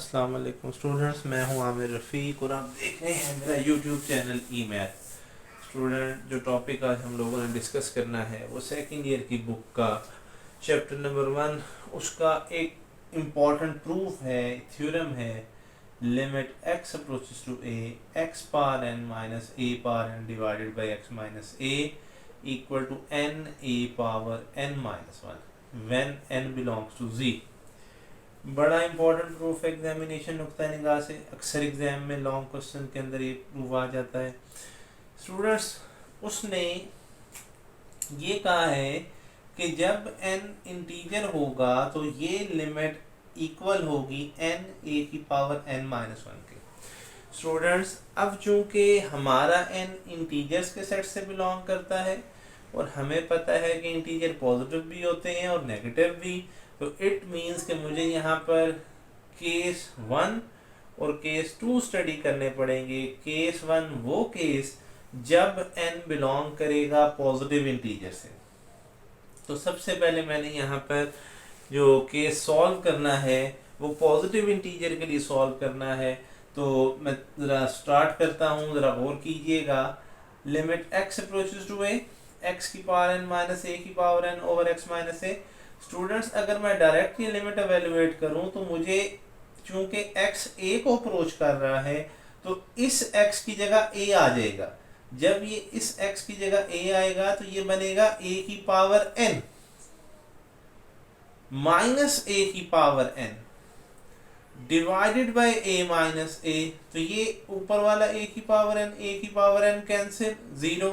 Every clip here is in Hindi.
अस्सलाम वालेकुम स्टूडेंट्स, मैं हूं आमिर रफ़ीक और आप देख रहे हैं मेरा YouTube channel E math. Student, जो टॉपिक आज हम लोगों ने डिस्कस करना है वो सेकंड ईयर की बुक का चैप्टर नंबर 1, उसका एक इम्पॉर्टेंट प्रूफ है, थ्योरम है। Limit x approaches to a, x power n minus a power n divided by x minus a equal to n a power n minus 1 when n belongs to z। बड़ा इंपॉर्टेंट प्रूफ है एग्जामिनेशन नुक्ता निगाह से। अक्सर एग्जाम में लॉन्ग क्वेश्चन के अंदर ये प्रूफ आ जाता है। स्टूडेंट्स, उसने ये कहा है कि जब n इंटीजर होगा तो ये लिमिट इक्वल होगी n a की पावर n माइनस 1 के। स्टूडेंट्स, अब चूंकि हमारा n इंटीजर्स के सेट से बिलोंग करता है और हमें पता है कि इंटीजर पॉजिटिव भी होते हैं और नेगेटिव भी, तो इट मीन्स कि मुझे यहाँ पर केस 1 और केस 2 स्टडी करने पड़ेंगे। केस 1 वो केस जब n बिलोंग करेगा पॉजिटिव इंटीजर से। तो सबसे पहले मैंने यहाँ पर जो केस सॉल्व करना है वो पॉजिटिव इंटीजर के लिए सॉल्व करना है। तो मैं ज़रा स्टार्ट करता हूँ, ज़रा गौर कीजिएगा। Limit x approaches to a, x की पावर n माइनस a की power n over x minus a। Students, अगर मैं डायरेक्ट ये लिमिट एवेल्युएट करूं तो मुझे चूंकि x a को अप्रोच कर रहा है तो इस x की जगह a आ जाएगा। जब ये इस x की जगह a आएगा तो ये बनेगा a की पावर n माइनस a की power n divided bye a minus a। तो ये ऊपर वाला a की पावर n कैंसिल 0,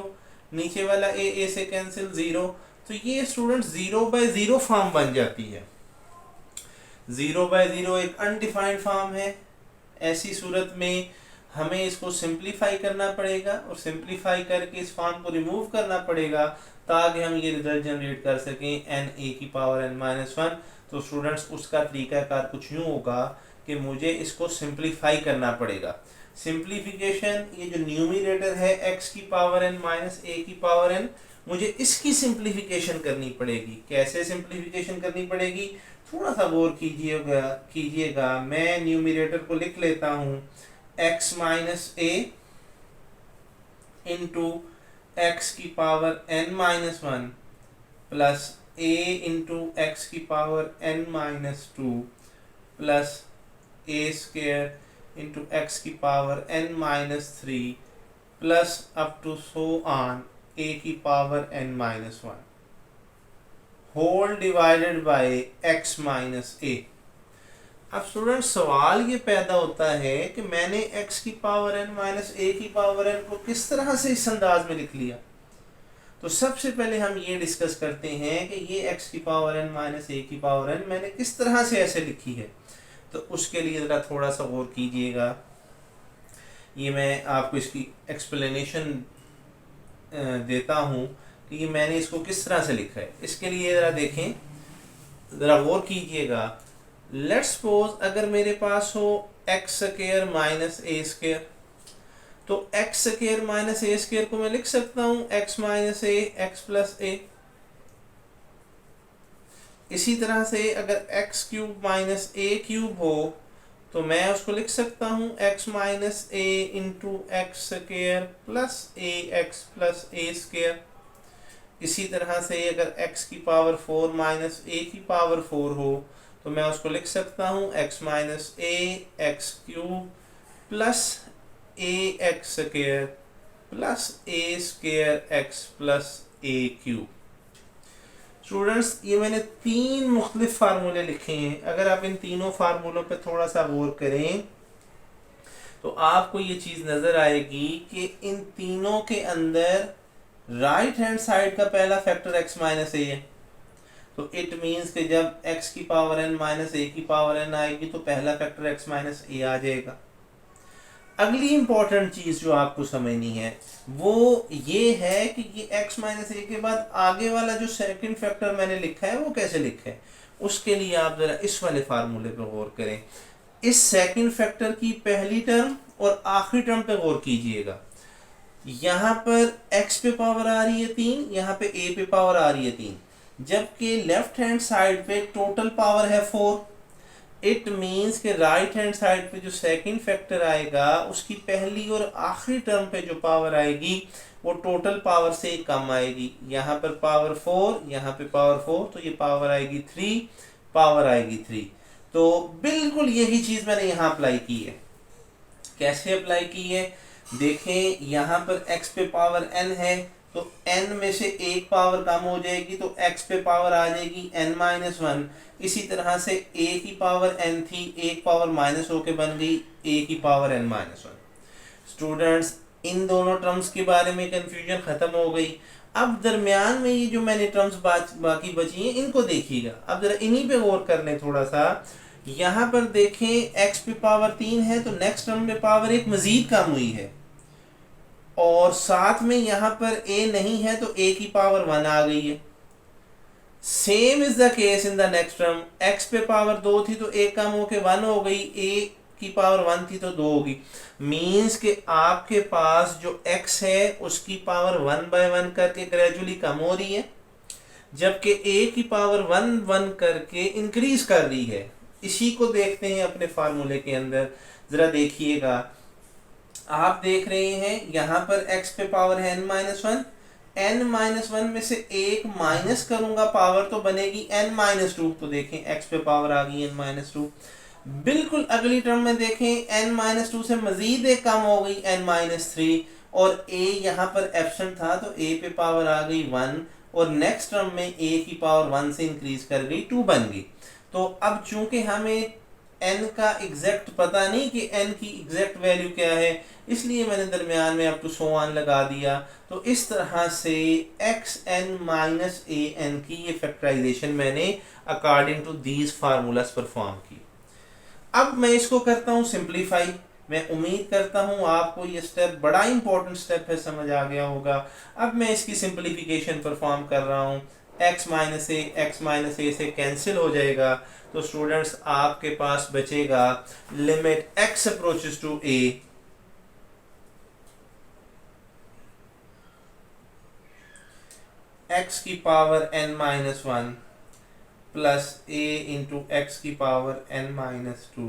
नीचे वाला a से कैंसिल 0। तो ये स्टूडेंट 0/0 फॉर्म बन जाती है। 0/0 एक अनडिफाइंड फॉर्म है। ऐसी सूरत में हमें इसको सिंप्लीफाई करना पड़ेगा और सिंप्लीफाई करके इस फॉर्म को रिमूव करना पड़ेगा ताकि हम ये रिजल्ट जनरेट कर सकें n a की पावर n माइनस 1। तो स्टूडेंट्स, उसका तरीकाकार कुछ यूँ होगा कि मुझे इसको सिंप्लीफाई करना पड़ेगा। सिंप्लीफिकेशन, ये जो न्यूमरेटर है x की पावर n माइनस a की पावर n, मुझे इसकी सिंप्लीफिकेशन करनी पड़ेगी। कैसे सिंप्लीफिकेशन करनी पड़ेगी, थोड़ा सा गौर कीजिएगा। मैं न्यूमरेटर को लिख लेता हूँ x minus a into x की power n minus 1 plus a into x की power n minus 2 plus a square into x की power n minus 3 plus up to so on a की power n minus 1 whole divided by x minus a। अब स्टूडेंट, सवाल ये पैदा होता है कि मैंने x की पावर n माइनस a की पावर n को किस तरह से इस अंदाज में लिख लिया। तो सबसे पहले हम ये डिस्कस करते हैं कि ये x की पावर n माइनस a की पावर n मैंने किस तरह से ऐसे लिखी है। तो उसके लिए ज़रा थोड़ा सा गौर कीजिएगा। ये मैं आपको इसकी एक्सप्लेनेशन देता हूँ कि ये मैंने इसको किस तरह से लिखा है। इसके लिए ज़रा देखें, ज़रा गौर कीजिएगा। लेट्स सपोज अगर मेरे पास हो एक्स स्क्वायर माइनस ए स्क्वायर, तो एक्स स्क्वायर माइनस ए स्क्वायर को मैं लिख सकता हूँ एक्स माइनस ए एक्स प्लस ए। इसी तरह से अगर एक्स क्यूब माइनस ए क्यूब हो तो मैं उसको लिख सकता हूँ x माइनस ए इंटू एक्स स्क्वायर प्लस ए एक्स प्लस ए स्क्वायर। इसी तरह से अगर x की पावर 4 माइनस a की पावर 4 हो तो मैं उसको लिख सकता हूँ x माइनस ए एक्स क्यूब प्लस ए एक्स स्क्वायर प्लस ए स्क्वायर एक्स प्लस ए क्यूब। स्टूडेंट्स, ये मैंने 3 मुख्तलिफ फार्मूले लिखे हैं। अगर आप इन तीनों फार्मूलों पे थोड़ा सा गौर करें तो आपको ये चीज़ नज़र आएगी कि इन तीनों के अंदर राइट हैंड साइड का पहला फैक्टर x माइनस ए है। तो इट मीन्स कि जब x की पावर n माइनस ए की पावर n आएगी तो पहला फैक्टर x माइनस ए आ जाएगा। अगली इंपॉर्टेंट चीज़ जो आपको समझनी है वो ये है कि ये x माइनस ए के बाद आगे वाला जो सेकंड फैक्टर मैंने लिखा है वो कैसे लिखा है। उसके लिए आप ज़रा इस वाले फार्मूले पे गौर करें। इस सेकंड फैक्टर की पहली टर्म और आखिरी टर्म पे गौर कीजिएगा। यहाँ पर x पे पावर आ रही है 3, यहाँ पे a पे पावर आ रही है 3, जबकि लेफ्ट हैंड साइड पे टोटल पावर है 4। इट मीन्स के राइट हैंड साइड पे जो सेकंड फैक्टर आएगा उसकी पहली और आखिरी टर्म पे जो पावर आएगी वो टोटल पावर से कम आएगी। यहाँ पर पावर 4, यहाँ पे पावर 4, तो ये पावर आएगी 3, पावर आएगी 3। तो बिल्कुल यही चीज मैंने यहाँ अप्लाई की है। कैसे अप्लाई की है देखें, यहाँ पर x पे पावर n है तो n में से एक पावर कम हो जाएगी तो x पे पावर आ जाएगी n-1। इसी तरह से a की पावर n थी, एक पावर माइनस होके बन गई a की पावर n-1। स्टूडेंट्स इन दोनों टर्म्स के बारे में कंफ्यूजन खत्म हो गई। अब दरमियान में ये जो मैंने टर्म्स बाकी बची हैं इनको देखिएगा। अब जरा इन्हीं पे गौर कर लें थोड़ा सा। यहाँ पर देखें x पे पावर 3 है तो नेक्स्ट टर्म में पावर एक मजीद कम हुई है, और साथ में यहाँ पर a नहीं है तो a की पावर 1 आ गई है। Same is the case in the next term, x पे पावर 2 थी तो a कम होके 1 हो गई, a की पावर 1 थी तो 2 होगी। मीन्स के आपके पास जो x है उसकी पावर 1 बाय 1 करके ग्रेजुअली कम हो रही है, जबकि a की पावर 1 करके इंक्रीज कर रही है। इसी को देखते हैं अपने फार्मूले के अंदर, जरा देखिएगा। आप देख रहे हैं यहाँ पर x पे पावर है n-1, n-1 में से एक माइनस करूंगा पावर तो बनेगी n-2। तो देखें x पे पावर आ गई n-2। बिल्कुल अगली टर्म में देखें n-2 से मजीद एक कम हो गई n-3, और a यहाँ पर एब्सेंट था तो a पे पावर आ गई 1, और नेक्स्ट टर्म में a की पावर 1 से इंक्रीज कर गई 2 बन गई। तो अब चूंकि हमें n का एग्जैक्ट पता नहीं कि n की एग्जैक्ट वैल्यू क्या है, इसलिए मैंने दरमियान में अप टू सो ऑन लगा दिया। तो इस तरह से xn-an की ये फैक्टराइजेशन मैंने according to these formulas perform की। अब मैं इसको करता हूँ सिंप्लीफाई। मैं उम्मीद करता हूँ आपको ये स्टेप बड़ा इंपॉर्टेंट स्टेप है, समझ आ गया होगा। अब मैं इसकी सिंप्लीफिकेशन परफॉर्म कर रहा हूँ। x माइनस ए से कैंसिल हो जाएगा, तो स्टूडेंट्स आपके पास बचेगा limit x approaches to a, x की power n-1 plus a into x की power n-2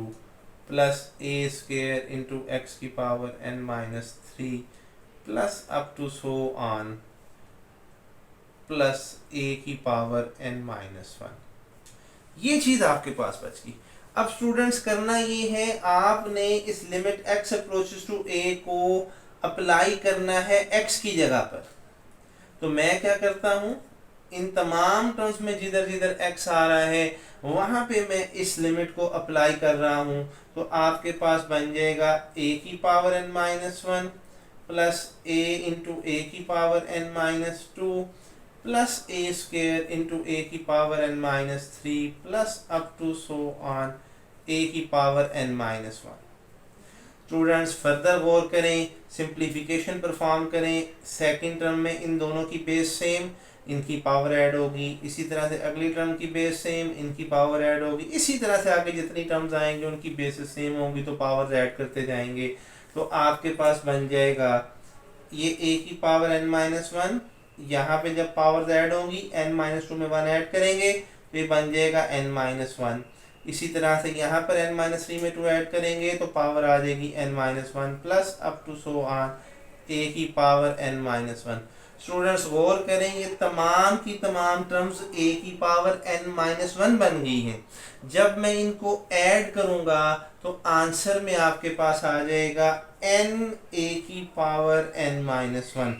plus a square into x की power n-3 plus up to so on plus a की पावर n-1। ये चीज आपके पास बच गई। अब स्टूडेंट्स करना ये है, आपने इस limit x approaches to a को अप्लाई करना है x की जगह पर। तो मैं क्या करता हूं, इन तमाम टर्म्स में जिधर जिधर x आ रहा है वहां पे मैं इस लिमिट को अप्लाई कर रहा हूं। तो आपके पास बन जाएगा a की power n-1 plus a into a की power n-2 plus a square into a की power n-3 plus up to so on a की पावर n-1। स्टूडेंट्स फर्दर गौर करें, सिंप्लीफिकेशन परफॉर्म करें। सेकंड टर्म में इन दोनों की बेस सेम, इनकी पावर ऐड होगी। इसी तरह से अगली टर्म की बेस सेम, इनकी पावर ऐड होगी। इसी तरह से आगे जितनी टर्म्स आएंगे उनकी बेसिस सेम होंगी तो पावर्स ऐड करते जाएंगे। तो आपके पास बन जाएगा ये a की पावर n-1, यहाँ पे जब पावर्स ऐड होंगी n-2 में 1 ऐड करेंगे तो ये बन जाएगा n-1। इसी तरह से यहाँ पर n-3 में 2 ऐड करेंगे तो पावर आ जाएगी n-1 plus up to so on a की पावर n-1। स्टूडेंट्स गौर करें, ये तमाम की तमाम टर्म्स a की पावर n-1 बन गई हैं। जब मैं इनको ऐड करूंगा तो आंसर में आपके पास आ जाएगा n a की पावर n-1।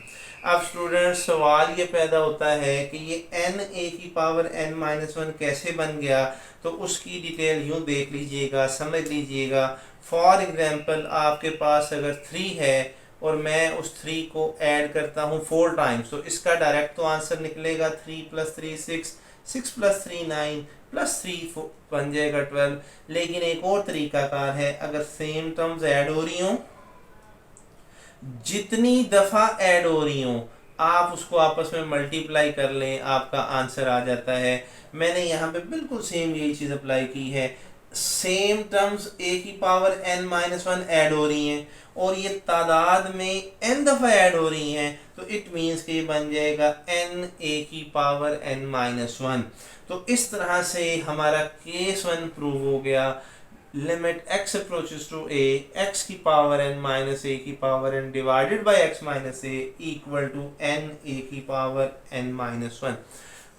अब स्टूडेंट्स सवाल ये पैदा होता है कि ये n a की पावर n-1 कैसे बन गया, तो उसकी डिटेल यूँ देख लीजिएगा, समझ लीजिएगा। फॉर एग्जांपल आपके पास अगर 3 है और मैं उस 3 को ऐड करता हूँ 4 टाइम्स, तो इसका डायरेक्ट तो आंसर निकलेगा 3 + 3 6, 6 + 3 9 प्लस 3 बन जाएगा 12। लेकिन एक और तरीकाकार है, अगर सेम टर्म्स ऐड हो रही हों, जितनी दफ़ा ऐड हो रही हों आप उसको आपस में मल्टीप्लाई कर लें, आपका आंसर आ जाता है। मैंने यहाँ पे बिल्कुल सेम यही चीज़ अप्लाई की है। सेम टर्म्स ए की पावर n-1 ऐड हो रही हैं और ये तादाद में n दफ़ा ऐड हो रही हैं, तो इट मीन्स कि ये बन जाएगा n a की पावर n-1। तो इस तरह से हमारा केस 1 प्रूव हो गया। Limit x approaches to a, x की पावर n माइनस a की power n divided by x minus a equal to n a की पावर n-1।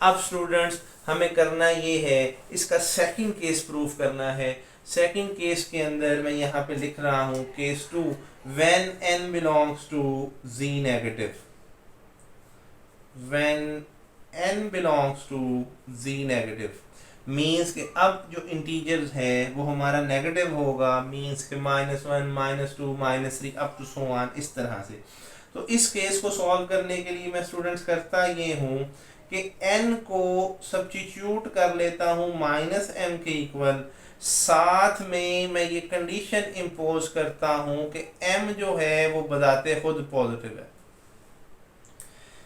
अब स्टूडेंट्स हमें करना ये है, इसका सेकंड केस प्रूफ करना है। सेकंड केस के अंदर मैं यहाँ पे लिख रहा हूँ case 2, when n belongs to z negative, when n belongs to z negative means कि अब जो इंटीजर्स है वो हमारा नेगेटिव होगा, मीन्स के -1, -2, -3 अप टू सो ऑन, इस तरह से। तो इस केस को सॉल्व करने के लिए मैं स्टूडेंट्स करता ये हूँ कि n को सब्स्टिट्यूट कर लेता हूँ -m के इक्वल, साथ में मैं ये कंडीशन इम्पोज करता हूँ कि m जो है वो बताते खुद पॉजिटिव है।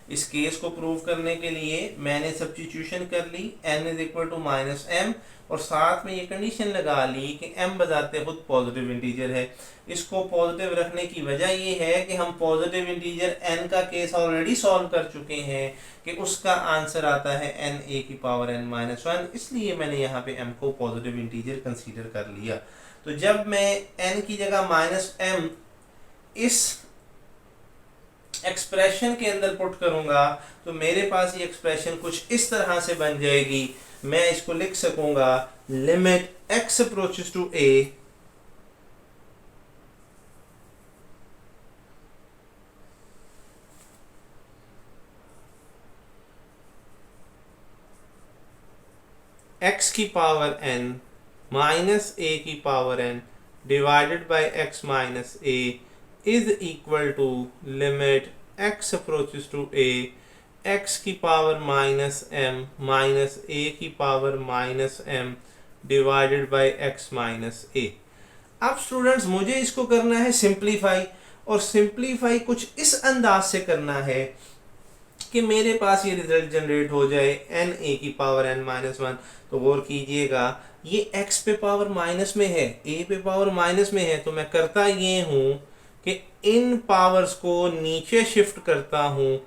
इस केस को प्रूव करने के लिए मैंने सब्स्टिट्यूशन कर ली, n is equal to -m, और साथ में ये कंडीशन लगा ली कि m बजाते खुद पॉजिटिव इंटीजर है। इसको पॉजिटिव रखने की वजह ये है कि हम पॉजिटिव इंटीजर n का केस ऑलरेडी सॉल्व कर चुके हैं कि उसका आंसर आता है n a की पावर n-1, इसलिए मैंने यहाँ पे m को पॉजिटिव इंटीजर कंसीडर कर लिया। तो जब मैं n की जगह -m इस एक्सप्रेशन के अंदर पुट करूंगा तो मेरे पास ये एक्सप्रेशन कुछ इस तरह से बन जाएगी। मैं इसको लिख सकूंगा limit x approaches to a, x की पावर n माइनस a की power n divided by x minus a is equal to limit x approaches to a, x की पावर -m माइनस a की power -m divided by x minus a। अब स्टूडेंट्स मुझे इसको करना है सिंप्लीफाई, और सिंप्लीफाई कुछ इस अंदाज से करना है कि मेरे पास ये रिजल्ट जनरेट हो जाए n a की पावर n-1। तो गौर कीजिएगा ये x पे पावर माइनस में है, a पे पावर माइनस में है, तो मैं करता ये हूँ कि इन पावर्स को नीचे शिफ्ट करता हूँ,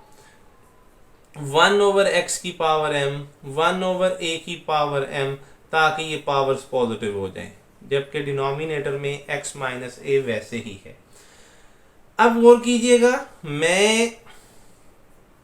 1/x की पावर m, 1/a की पावर m, ताकि ये पावर्स पॉजिटिव हो जाएं, जबकि डिनोमिनेटर में x माइनस a वैसे ही है। अब गौर कीजिएगा मैं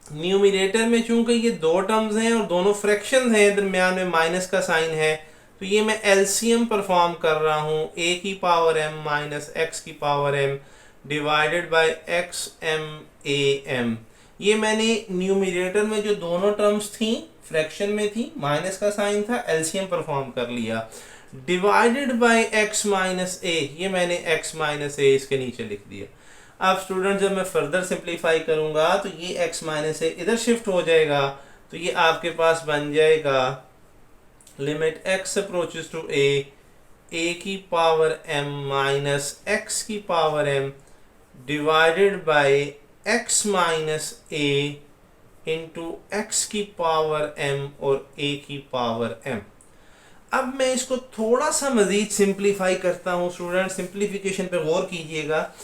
न्यूमिनेटर में चूंकि ये दो टर्म्स हैं और दोनों फ्रैक्शंस हैं, दरमियान में माइनस का साइन है, तो ये मैं एलसीएम परफॉर्म कर रहा हूँ, a की पावर m माइनस x की power m divided by x m a m. ये मैंने न्यूमिनेटर में जो दोनों टर्म्स थी फ्रैक्शन में थी, माइनस का साइन था, एलसीएम परफॉर्म कर लिया, डिवाइडेड बाय एक्स माइनस ए, ये मैंने एक्स माइनस ए इसके नीचे लिख दिया। अब स्टूडेंट जब मैं फर्दर सिंप्लीफाई करूंगा तो ये एक्स माइनस ए इधर शिफ्ट हो जाएगा, तो ये आपके पास बन जाएगा लिमिट एक्स अप्रोचेस टू ए की पावर m माइनस एक्स की power m divided by x minus a into x की पावर m और a की पावर m। अब मैं इसको थोड़ा सा मजीद सिंप्लीफाई करता हूँ। स्टूडेंट सिंप्लीफिकेशन पे गौर कीजिएगा,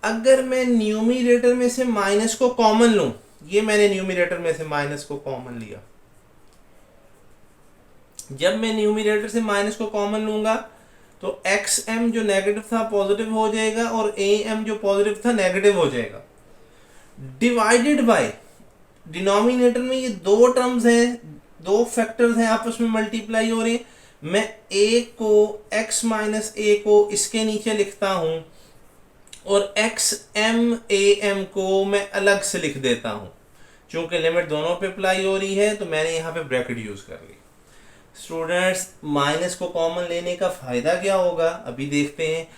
अगर मैं न्यूमिनेटर में से माइनस को कॉमन लूं, ये मैंने न्यूमिनेटर में से माइनस को कॉमन लिया, जब मैं न्यूमिनेटर से माइनस को कॉमन लूंगा तो xm जो नेगेटिव था पॉजिटिव हो जाएगा और am जो पॉजिटिव था नेगेटिव हो जाएगा, डिवाइडेड बाय डिनोमिनेटर में ये दो टर्म्स हैं, दो फैक्टर्स हैं, आपस में मल्टीप्लाई हो रहे हैं, मैं a को x माइनस a को इसके नीचे लिखता हूं और xm am को मैं अलग से लिख देता हूं। चूंकि लिमिट दोनों पे अप्लाई हो रही है तो मैंने यहाँ पे ब्रैकेट यूज कर ली। स्टूडेंट्स माइनस को कॉमन लेने का फायदा क्या होगा अभी देखते हैं।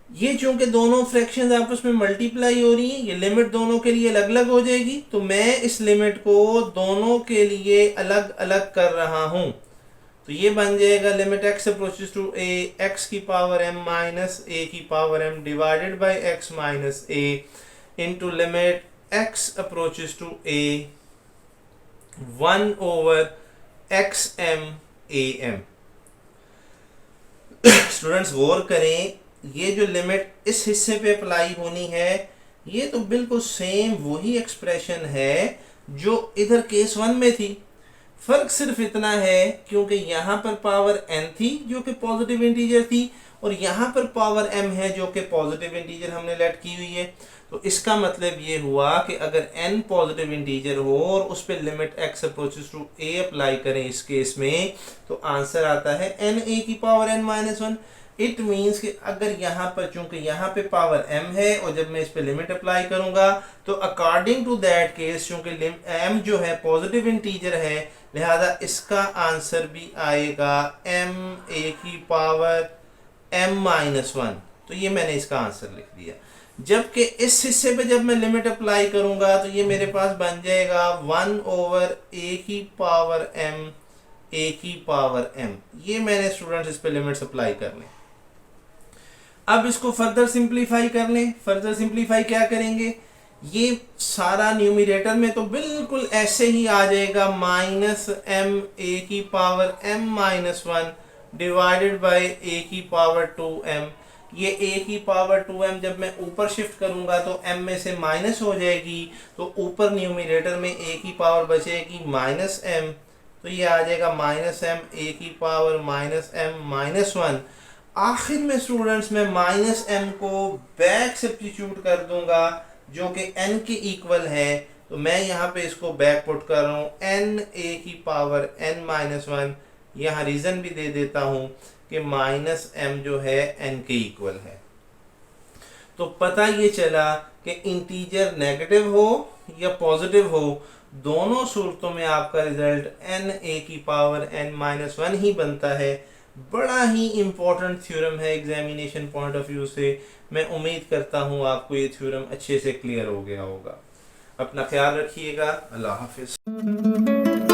ये चूंकि दोनों फ्रैक्शंस आपस में मल्टीप्लाई हो रही हैं, ये लिमिट दोनों के लिए अलग अलग हो जाएगी, तो मैं इस लिमिट को दोनों के लिए अलग अलग कर रहा हूं। तो ये बन जाएगा limit x approaches to a, x की पावर m माइनस a की power m divided by x minus a into limit x approaches to a 1/xm am। Students गौर करें, ये जो लिमिट इस हिस्से पे अप्लाई होनी है, ये तो बिल्कुल सेम वही एक्सप्रेशन है जो इधर केस 1 में थी। फर्क सिर्फ इतना है क्योंकि यहाँ पर पावर n थी जो कि पॉजिटिव इंटीजर थी, और यहाँ पर पावर m है जो कि पॉजिटिव इंटीजर हमने लेट की हुई है। तो इसका मतलब ये हुआ कि अगर n पॉजिटिव इंटीजर हो और उस पर limit x approaches to a apply करें इस केस में, तो आंसर आता है n a की power n minus 1। It means कि अगर यहाँ पर, चूंकि यहाँ पे पावर m है और जब मैं इस पे लिमिट अप्लाई करूंगा तो अकॉर्डिंग टू दैट केस, चूंकि m जो है पॉजिटिव इंटीजर है, लिहाजा इसका आंसर भी आएगा m a की पावर m माइनस 1। तो ये मैंने इसका आंसर लिख दिया। जबकि इस हिस्से पे जब मैं लिमिट अप्लाई करूंगा तो ये मेरे पास बन जाएगा 1 ओवर a की पावर m a की पावर m। ये मैंने स्टूडेंट्स इस पे लिमिट्स अप्लाई कर लें। अब इसको फर्दर सिंप्लीफाई कर लें। फर्दर सिंप्लीफाई क्या करेंगे, ये सारा न्यूमिरेटर में तो बिल्कुल ऐसे ही आ जाएगा, माइनस m a की power m minus 1 divided by a की पावर 2m। ये a की पावर 2m जब मैं ऊपर शिफ्ट करूंगा तो m में से माइनस हो जाएगी, तो ऊपर न्यूमिरेटर में a की पावर बचेगी माइनस m, तो ये आ जाएगा माइनस m a की पावर माइनस m माइनस 1। आखिर में स्टूडेंट्स मैं माइनस m को बैक सब्स्टिट्यूट कर दूंगा जो कि n के इक्वल है, तो मैं यहाँ पे इसको बैक पुट कर रहा हूँ n a की पावर n माइनस 1। यहाँ रीज़न भी दे देता हूँ कि माइनस m जो है n के इक्वल है। तो पता ये चला कि इंटीजर नेगेटिव हो या पॉजिटिव हो, दोनों सूरतों में आपका रिजल्ट n a की पावर n माइनस 1 ही बनता है। बड़ा ही इम्पोर्टेंट थ्योरम है एग्जामिनेशन पॉइंट ऑफ व्यू से। मैं उम्मीद करता हूँ आपको ये थ्योरम अच्छे से क्लियर हो गया होगा। अपना ख्याल रखिएगा। अल्लाह हाफिज़।